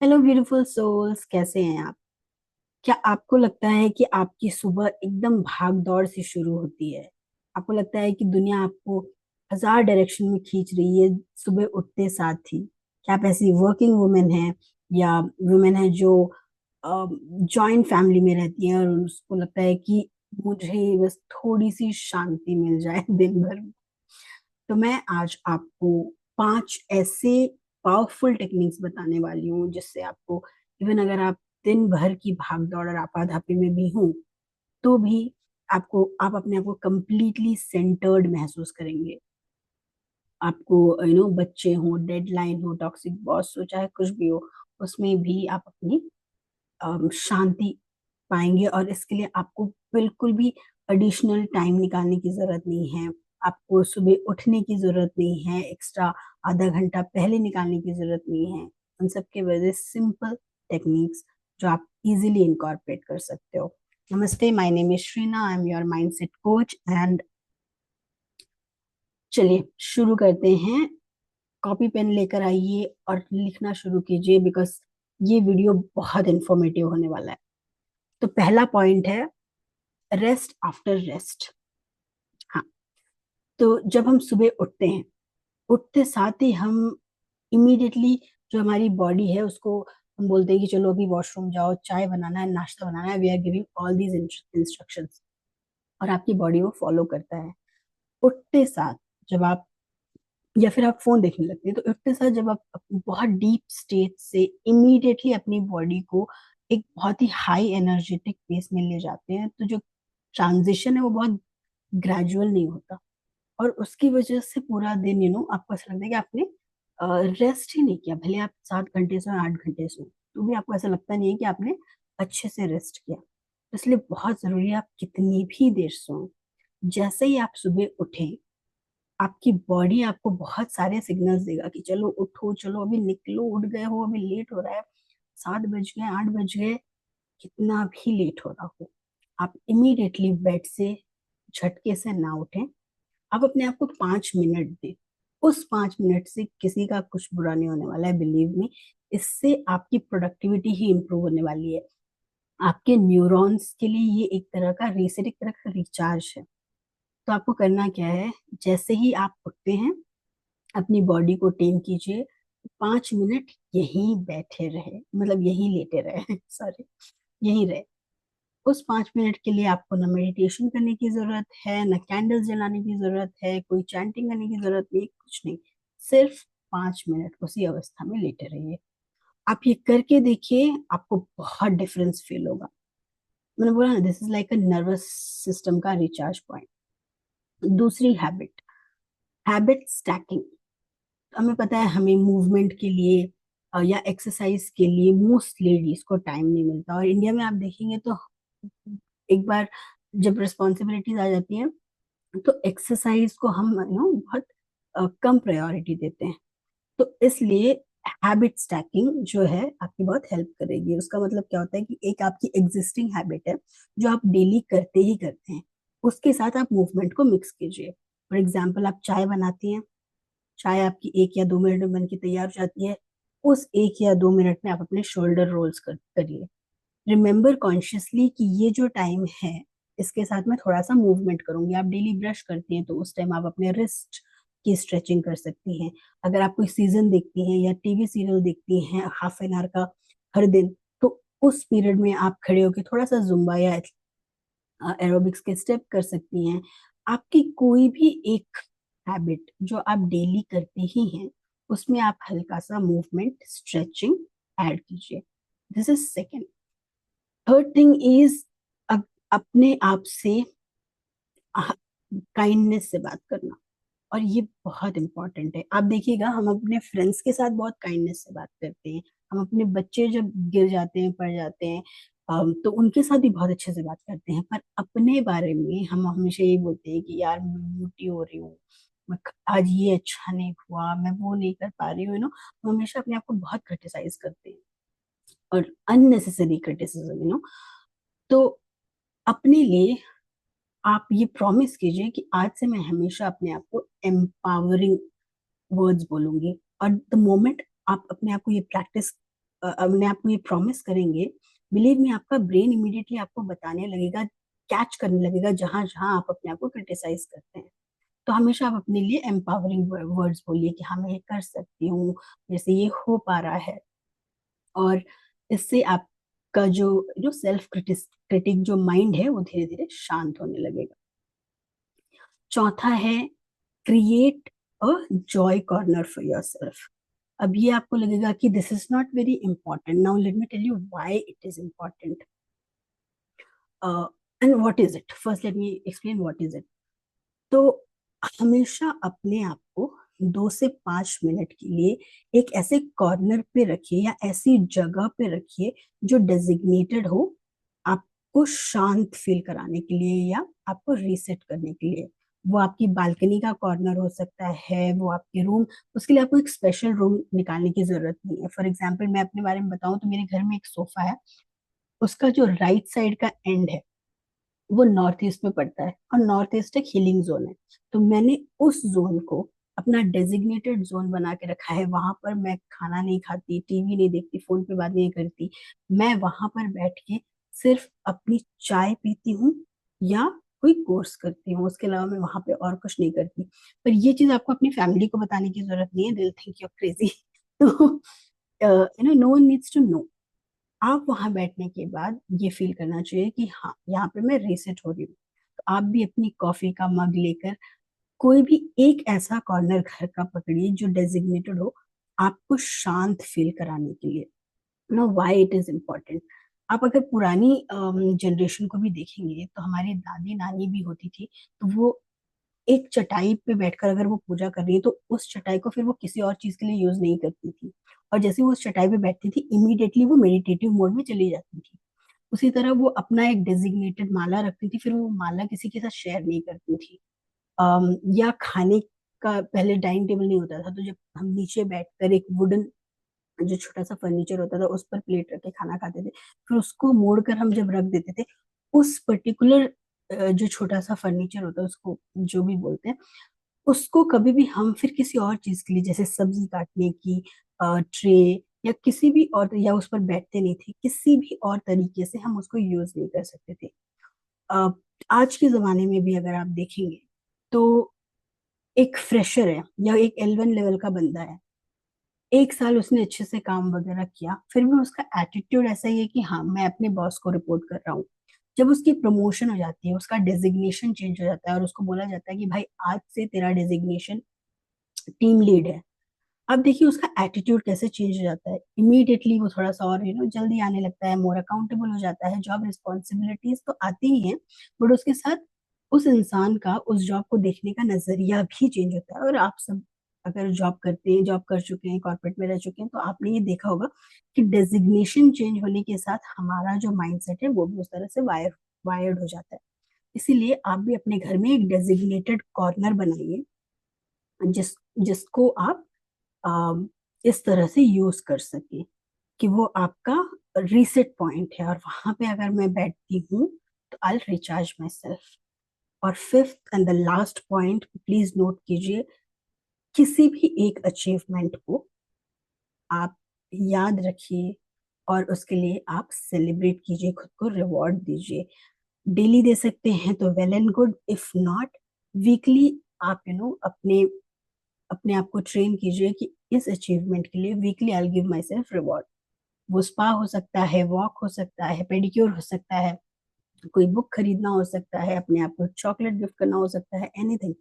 Hello beautiful souls, कैसे हैं आप? क्या आपको लगता है कि आपकी सुबह एकदम भाग दौड़ से शुरू होती है? आपको लगता है कि दुनिया आपको हजार डायरेक्शन में खींच रही है सुबह उठते साथ ही? क्या आप ऐसी वर्किंग वुमेन हैं या वुमेन है जो जॉइंट फैमिली में रहती है और उसको लगता है कि मुझे बस थोड़ी सी शांति मिल जाए दिन भर में? तो मैं आज आपको 5 ऐसे पावरफुल टेक्निक्स बताने वाली हूँ जिससे आपको, इवन अगर आप दिन भर की भाग दौड़ और आपाधापी में भी हूँ, तो भी आप अपने आप को कंप्लीटली सेंटर्ड महसूस करेंगे। आपको बच्चे हो, डेडलाइन हो, टॉक्सिक बॉस हो, चाहे कुछ भी हो, उसमें भी आप अपनी शांति पाएंगे। और इसके लिए आपको बिल्कुल भी एडिशनल टाइम निकालने की जरूरत नहीं है। आपको सुबह उठने की जरूरत नहीं है, एक्स्ट्रा आधा घंटा पहले निकालने की जरूरत नहीं है। उन सब के वजह सिंपल टेक्निक्स जो आप इजीली इनकॉर्पोरेट कर सकते हो। नमस्ते, my name is Shreena, I am your mindset coach. And चलिए शुरू करते हैं। कॉपी पेन लेकर आइए और लिखना शुरू कीजिए, बिकॉज ये वीडियो बहुत इंफॉर्मेटिव होने वाला है। तो पहला पॉइंट है रेस्ट आफ्टर रेस्ट। हाँ, तो जब हम सुबह उठते हैं, उठते साथ ही हम इमीडिएटली जो हमारी बॉडी है उसको हम बोलते हैं कि चलो अभी वॉशरूम जाओ, चाय बनाना है, नाश्ता बनाना है। We are giving all these instructions और आपकी बॉडी वो फॉलो करता है। उठते साथ जब आप, या फिर आप फोन देखने लगते हैं, तो उठते साथ जब आप बहुत डीप स्टेट से इमीडिएटली अपनी बॉडी को एक बहुत ही हाई एनर्जेटिक पेस में ले जाते हैं, तो जो ट्रांजिशन है वो बहुत ग्रेजुअल नहीं होता। और उसकी वजह से पूरा दिन आपको ऐसा लगता है कि आपने रेस्ट ही नहीं किया। भले आप 7 घंटे सो, 8 घंटे सो, तो भी आपको ऐसा लगता नहीं है कि आपने अच्छे से रेस्ट किया। तो इसलिए बहुत जरूरी है आप कितनी भी देर सो, जैसे ही आप सुबह उठें, आपकी बॉडी आपको बहुत सारे सिग्नल्स देगा कि चलो उठो, चलो अभी निकलो, उठ गए हो, अभी लेट हो रहा है, 7 बज गए, 8 बज गए, कितना भी लेट हो रहा हो, आप इमीडिएटली बेड से झटके से ना उठें। आप अपने आप को 5 मिनट दें। उस 5 मिनट से किसी का कुछ बुरा नहीं होने वाला है, बिलीव मी। इससे आपकी प्रोडक्टिविटी ही इंप्रूव होने वाली है। आपके न्यूरॉन्स के लिए ये एक तरह का रीसेट, एक तरह का रिचार्ज है। तो आपको करना क्या है, जैसे ही आप उठते हैं अपनी बॉडी को टेम कीजिए। 5 मिनट यहीं बैठे रहे, मतलब यहीं लेटे रहे सॉरी, यहीं रहे। उस 5 मिनट के लिए आपको ना मेडिटेशन करने की जरूरत है, ना कैंडल्स जलाने की जरूरत है, कोई चैंटिंग करने की जरूरत नहीं, कुछ नहीं। सिर्फ 5 मिनट उसी अवस्था में लेटे रहिए। आप ये करके देखिए, आपको बहुत डिफरेंस फील होगा। मैंने बोला ना, this is like a nervous system का रिचार्ज पॉइंट। दूसरी हैबिट, हैबिट स्टैकिंग। हमें पता है हमें मूवमेंट के लिए या एक्सरसाइज के लिए मोस्ट लेडीज को टाइम नहीं मिलता। और इंडिया में आप देखेंगे तो एक बार जब रिस्पॉन्सिबिलिटीज आ जाती हैं, तो एक्सरसाइज को हम बहुत कम प्रायोरिटी देते हैं। तो इसलिए हैबिट स्टैकिंग जो है आपकी बहुत हेल्प करेगी। उसका मतलब क्या होता है कि एक आपकी एग्जिस्टिंग हैबिट है जो आप डेली करते ही करते हैं, उसके साथ आप मूवमेंट को मिक्स कीजिए। फॉर एग्जाम्पल, आप चाय बनाती हैं, चाय आपकी 1 या 2 मिनट में बन के तैयार हो जाती है। उस 1 या 2 मिनट में आप अपने शोल्डर रोल्स करिए। रिमेम्बर कॉन्शियसली कि ये जो टाइम है, इसके साथ मैं थोड़ा सा मूवमेंट करूंगी। आप डेली ब्रश करती हैं तो उस टाइम आप अपने रिस्ट की स्ट्रेचिंग कर सकती हैं। अगर आप कोई सीजन देखती हैं या टीवी सीरियल देखती हैं ½ एन आवर का हर दिन, तो उस पीरियड में आप खड़े होकर थोड़ा सा जुम्बा या एरोबिक्स के स्टेप कर सकती हैं। आपकी कोई भी एक हैबिट जो आप डेली करते ही हैं, उसमें आप हल्का सा मूवमेंट, स्ट्रेचिंग ऐड कीजिए। This is second. Third thing is अपने आप से काइंडनेस से बात करना। और ये बहुत इंपॉर्टेंट है। आप देखिएगा, हम अपने फ्रेंड्स के साथ बहुत काइंडनेस से बात करते हैं। हम अपने बच्चे जब गिर जाते हैं, पड़ जाते हैं, तो उनके साथ भी बहुत अच्छे से बात करते हैं। पर अपने बारे में हम हमेशा यही बोलते हैं कि यार मैं मोटी हो रही हूँ, आज ये अच्छा नहीं हुआ, मैं वो नहीं कर पा रही हूँ, हम हमेशा अपने आप को बहुत क्रिटिसाइज करते हैं, और अननेसेसरी क्रिटिसिज्म। तो अपने लिए आप ये प्रॉमिस कीजिए कि आज से मैं हमेशा अपने आप को एम्पावरिंग वर्ड्स बोलूंगी। और द मोमेंट आप अपने आप को ये प्रैक्टिस अपने आप को ये प्रॉमिस करेंगे, बिलीव मी, आपका ब्रेन इमीडिएटली आपको बताने लगेगा, कैच करने लगेगा जहां जहां आप अपने आप को क्रिटिसाइज करते हैं। तो हमेशा आप अपने लिए एम्पावरिंग वर्ड्स बोलिए कि हाँ मैं ये कर सकती हूँ, जैसे ये हो पा रहा है। और इससे आपका जो जो सेल्फ क्रिटिक जो माइंड है वो धीरे धीरे शांत होने लगेगा। चौथा है, create a joy corner for yourself. अब ये आपको लगेगा कि this is not very important, now let me tell you why it is important and what is it. First let me explain what is it. तो हमेशा अपने आप को 2 से 5 मिनट के लिए एक ऐसे कॉर्नर पे रखिए या ऐसी जगह पे रखिए जो डेजिग्नेटेड हो आपको शांत फील कराने के लिए या आपको रीसेट करने के लिए। वो आपकी बालकनी का कॉर्नर हो सकता है, वो आपके रूम, उसके लिए आपको एक स्पेशल रूम निकालने की जरूरत नहीं है। फॉर एग्जाम्पल मैं अपने बारे में बताऊं तो मेरे घर में एक सोफा है, उसका जो राइट साइड का एंड है वो नॉर्थ ईस्ट में पड़ता है, और नॉर्थ ईस्ट एक हीलिंग जोन है। तो मैंने उस जोन को अपना डेजिग्नेटेड जोन बना के रखा है। वहां पर मैं खाना नहीं खाती, टीवी नहीं देखती, फोन पे बात नहीं करती। मैं वहां पर बैठ के सिर्फ अपनी चाय पीती हूँ या कोई कोर्स करती हूँ, उसके अलावा मैं वहां पे और कुछ नहीं करती। पर ये चीज आपको अपनी फैमिली को बताने की जरूरत नहीं है, दिल थिंक यू क्रेजी। तो no one needs to know. आप वहां बैठने के बाद ये फील करना चाहिए कि हाँ यहाँ पे मैं रीसेट हो रही हूँ। तो आप भी अपनी कॉफी का मग लेकर कोई भी एक ऐसा कॉर्नर घर का पकड़िए जो डेजिग्नेटेड हो आपको शांत फील कराने के लिए। Know why it is important. आप अगर पुरानी जनरेशन को भी देखेंगे तो हमारी दादी नानी भी होती थी, तो वो एक चटाई पे बैठकर अगर वो पूजा कर रही है तो उस चटाई को फिर वो किसी और चीज के लिए यूज नहीं करती थी, और जैसे वो उस चटाई पे बैठती थी इमीडिएटली वो मेडिटेटिव मोड में चली जाती थी। उसी तरह वो अपना एक डेजिग्नेटेड माला रखती थी, फिर वो माला किसी के साथ शेयर नहीं करती थी। या खाने का पहले डाइनिंग टेबल नहीं होता था, तो जब हम नीचे बैठकर एक वुडन जो छोटा सा फर्नीचर होता था उस पर प्लेट रख के खाना खाते थे, फिर उसको मोड़कर हम जब रख देते थे, उस पर्टिकुलर जो छोटा सा फर्नीचर होता है उसको जो भी बोलते हैं, उसको कभी भी हम फिर किसी और चीज के लिए जैसे सब्जी काटने की ट्रे या किसी भी और, या उस पर बैठते नहीं थे, किसी भी और तरीके से हम उसको यूज नहीं कर सकते थे। अ, आज के जमाने में भी अगर आप देखेंगे तो एक फ्रेशर है या एक L1 लेवल का बंदा है, 1 साल उसने अच्छे से काम वगैरह किया, फिर भी उसका एटीट्यूड ऐसा ही है कि हाँ मैं अपने बॉस को रिपोर्ट कर रहा हूँ। जब उसकी प्रमोशन हो जाती है, उसका डेजिग्नेशन चेंज हो जाता है और उसको बोला जाता है कि भाई आज से तेरा डेजिग्नेशन टीम लीड है, अब देखिए उसका एटीट्यूड कैसे चेंज हो जाता है। इमीडिएटली वो थोड़ा सा और जल्दी आने लगता है, मोर अकाउंटेबल हो जाता है। जॉब रिस्पॉन्सिबिलिटीज तो आती ही हैं, बट उसके साथ उस इंसान का उस जॉब को देखने का नजरिया भी चेंज होता है। और आप सब अगर जॉब करते हैं, जॉब कर चुके हैं, कॉर्पोरेट में रह चुके हैं, तो आपने ये देखा होगा कि डेजिग्नेशन चेंज होने के साथ हमारा जो माइंडसेट है वो भी उस तरह से वायर्ड हो जाता है। इसीलिए आप भी अपने घर में एक डेजिग्नेटेड कॉर्नर बनाइए जिस जिसको आप अम, इस तरह से यूज कर सके कि वो आपका रीसेट पॉइंट है, और वहां पे अगर मैं बैठती हूँ तो आई रिचार्ज माई सेल्फ। और fifth and the last point, please note कीजिए, किसी भी एक अचीवमेंट को आप याद रखिए और उसके लिए आप सेलिब्रेट कीजिए, खुद को रिवॉर्ड दीजिए। डेली दे सकते हैं तो well and good, if not weekly आप अपने अपने आप को ट्रेन कीजिए कि इस अचीवमेंट के लिए weekly I give my self reward. वो स्पा हो सकता है, वॉक हो सकता है, पेडिक्योर हो सकता है, कोई बुक खरीदना हो सकता है, अपने आप को चॉकलेट गिफ्ट करना हो सकता है, एनीथिंग।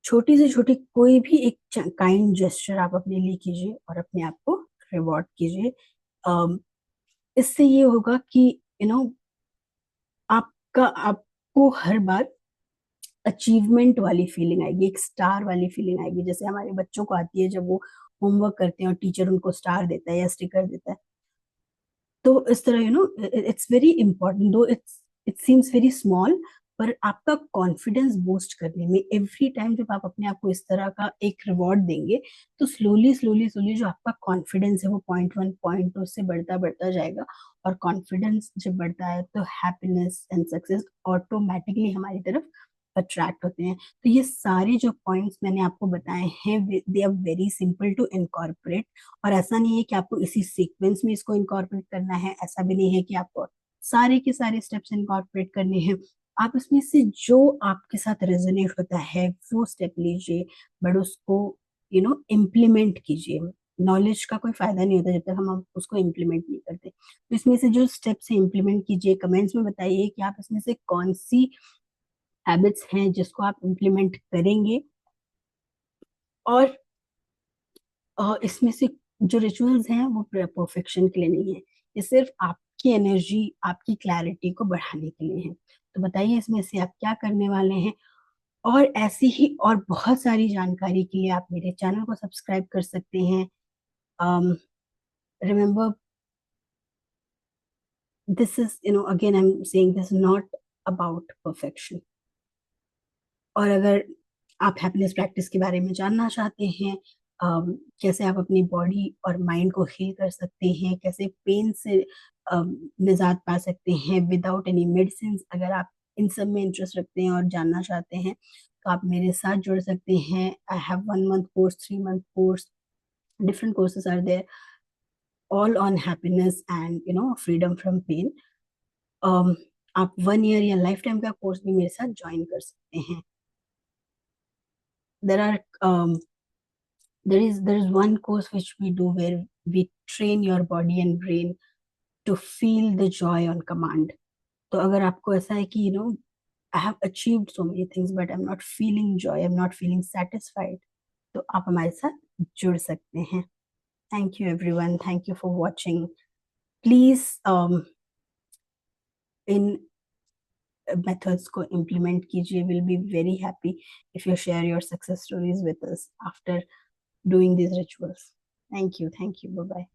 छोटी से छोटी कोई भी एक काइंड जेस्चर आप अपने लिए कीजिए और अपने आप को रिवॉर्ड कीजिए। अम, इससे ये होगा कि यू नो आपको हर बार अचीवमेंट वाली फीलिंग आएगी, एक स्टार वाली फीलिंग आएगी, जैसे हमारे बच्चों को आती है जब वो होमवर्क करते हैं और टीचर उनको स्टार देता है या स्टिकर देता है। तो इस तरह इट्स वेरी इंपॉर्टेंट, दो इट सीम्स वेरी स्मॉल, पर आपका कॉन्फिडेंस बूस्ट करने में एवरी टाइम जब आप अपने आप को इस तरह का एक रिवॉर्ड देंगे तो स्लोली स्लोली स्लोली जो आपका कॉन्फिडेंस है वो पॉइंट 1 पॉइंट 2 से बढ़ता बढ़ता जाएगा। और कॉन्फिडेंस जब बढ़ता है तो हैप्पीनेस एंड सक्सेस ऑटोमेटिकली हमारी तरफ अट्रैक्ट होते हैं। तो ये सारे जो पॉइंट्स मैंने आपको बताए हैं, they are very simple to incorporate. और ऐसा नहीं है कि आपको इसी सीक्वेंस में इसको इनकॉर्पोरेट करना है, ऐसा भी नहीं है कि आपको सारे के सारे स्टेप्स इनकॉर्पोरेट करने हैं। आप इसमें से जो आपके साथ रेजोनेट होता है वो स्टेप लीजिए, बट उसको इम्प्लीमेंट कीजिए। नॉलेज का कोई फायदा नहीं होता जब तक हम उसको इम्प्लीमेंट नहीं करते। तो इसमें से जो स्टेप्स है इम्प्लीमेंट कीजिए। कमेंट्स में बताइए कि आप इसमें से कौन सी हैबिट्स हैं जिसको आप इम्प्लीमेंट करेंगे। और इसमें से जो रिचुअल्स हैं वो परफेक्शन के लिए नहीं है, ये सिर्फ आपकी एनर्जी, आपकी क्लैरिटी को बढ़ाने के लिए है। तो बताइए इसमें से आप क्या करने वाले हैं। और ऐसी ही और बहुत सारी जानकारी के लिए आप मेरे चैनल को सब्सक्राइब कर सकते हैं। Remember, this is, again I'm saying, this is not about perfection. और अगर आप हैप्पीनेस प्रैक्टिस के बारे में जानना चाहते हैं, कैसे आप अपनी बॉडी और माइंड को हील कर सकते हैं, कैसे पेन से निजात पा सकते हैं विदाउट एनी मेडिसिन, अगर आप इन सब में इंटरेस्ट रखते हैं और जानना चाहते हैं तो आप मेरे साथ जुड़ सकते हैं। I have 1 month course, 3 month course, different courses are there, all on happiness and freedom from pain. um, आप 1 year या लाइफ टाइम का कोर्स भी मेरे साथ ज्वाइन कर सकते हैं। there are there is one course which we do where we train your body and brain to feel the joy on command. तो अगर आपको ऐसा है कि I have achieved so many things but I'm not feeling joy, I'm not feeling satisfied, तो आप हमारे साथ जुड़ सकते हैं। Thank you everyone, thank you for watching. Please in methods को implement कीजिए। We'll be very happy if you share your success stories with us after doing these rituals. Thank you, bye bye.